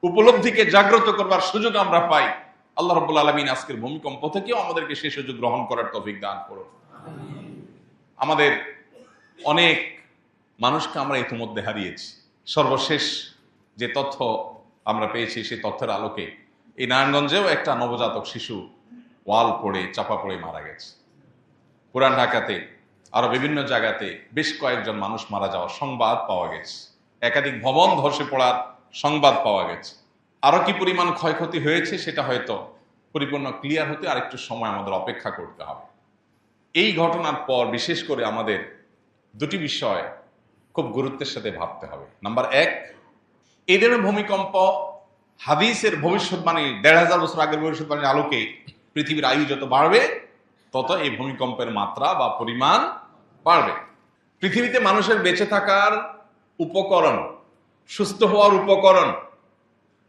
উপলব্ধিকে জাগ্রত করবার সুযোগ আমরা পাই। আল্লাহ রাব্বুল আলামিন আজকের ভূমিকম্প থেকেও আমাদেরকে সেই সুযোগ গ্রহণ করার তৌফিক দান করুন। আমাদের অনেক মানুষকে আমরা ইতিমধ্যে হারিয়েছি। সর্বশেষ যে তথ্য আমরা পেয়েছি সেই তথ্যের আলোকে এই নারায়ণগঞ্জেও একটা নবজাতক শিশু ওয়াল পড়ে চাপা পড়ে মারা গেছে। পুরান ঢাকাতে আরো বিভিন্ন জায়গাতে বেশ কয়েকজন মানুষ মারা যাওয়ার সংবাদ পাওয়া গেছে। একাধিক ভবন ধসে পড়ার সংবাদ পাওয়া গেছে। আরো কি পরিমাণ ক্ষয়ক্ষতি হয়েছে সেটা হয়তো পরিপূর্ণ ক্লিয়ার হতে আরেকটু সময় আমাদের অপেক্ষা করতে হবে। এই ঘটনার পর বিশেষ করে আমাদের দুটি বিষয় খুব গুরুত্বের সাথে ভাবতে হবে। নাম্বার এক, এই ধরনের ভূমিকম্প হাদিসের ভবিষ্যৎবাণী ১৫০০ বছর আগের ভবিষ্যৎবাণীর আলোকে পৃথিবীর আয়ু যত বাড়বে তত এই ভূমিকম্পের মাত্রা বা পরিমাণ বাড়বে। পৃথিবীতে মানুষের বেঁচে থাকার উপকরণ, সুস্থ হওয়ার উপকরণ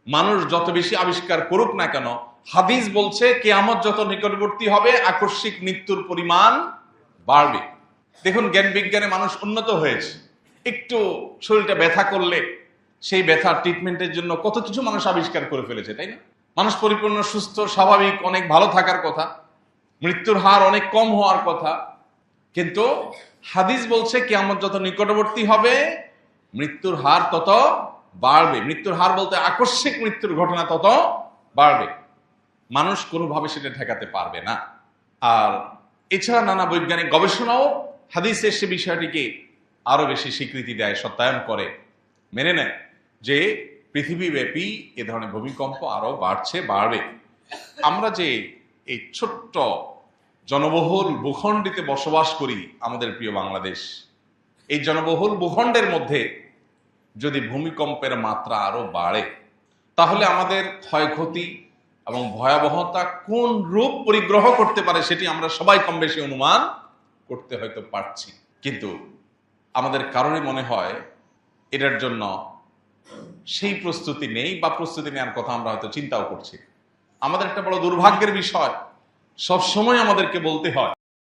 মানুষ যত বেশি আবিষ্কার করুক না কেন, হাদিস বলছে কিয়ামত যত নিকটবর্তী হবে আকস্মিক মৃত্যুর পরিমাণ বাড়বে। দেখুন, জ্ঞান বিজ্ঞানে মানুষ উন্নত হয়েছে। একটু শরীরটা ব্যথা করলে সেই ব্যথার ট্রিটমেন্টের জন্য কত কিছু মানুষ আবিষ্কার করে ফেলেছে, তাই না? মানুষ পরিপূর্ণ সুস্থ স্বাভাবিক অনেক ভালো থাকার কথা, মৃত্যুর হার অনেক কম হওয়ার কথা, কিন্তু হাদিস বলছে কিয়ামত যত নিকটবর্তী হবে মৃত্যুর হার তত বাড়বে। মৃত্যুর হার বলতে আকস্মিক মৃত্যুর ঘটনা তত বাড়বে। মানুষ কোনোভাবে সেটা ঠেকাতে পারবে না। আর এছাড়া নানা বৈজ্ঞানিক গবেষণাও হাদিসের সে বিষয়টিকে আরো বেশি স্বীকৃতি দেয়, সত্যায়ন করে, মেনে নেয় যে পৃথিবীব্যাপী এ ধরনের ভূমিকম্প আরো বাড়বে। আমরা যে এই ছোট্ট জনবহুল ভূখণ্ডে বসবাস করি, আমাদের প্রিয় বাংলাদেশ, এই জনবহুল ভূখণ্ডের মধ্যে যদি ভূমিকম্পের মাত্রা আরো বাড়ে তাহলে আমাদের ক্ষয়ক্ষতি এবং ভয়াবহতা কোন রূপ পরিগ্রহ করতে পারে সেটি আমরা সবাই কম বেশি অনুমান করতে হয়তো পারছি। কিন্তু আমাদের কারণে মনে হয় এটার জন্য সেই প্রস্তুতি নেই, বা প্রস্তুতি নেওয়ার কথা আমরা হয়তো চিন্তাও করছি। আমাদের একটা বড় দুর্ভাগ্যের বিষয়, সব সময় আমাদেরকে বলতে হয়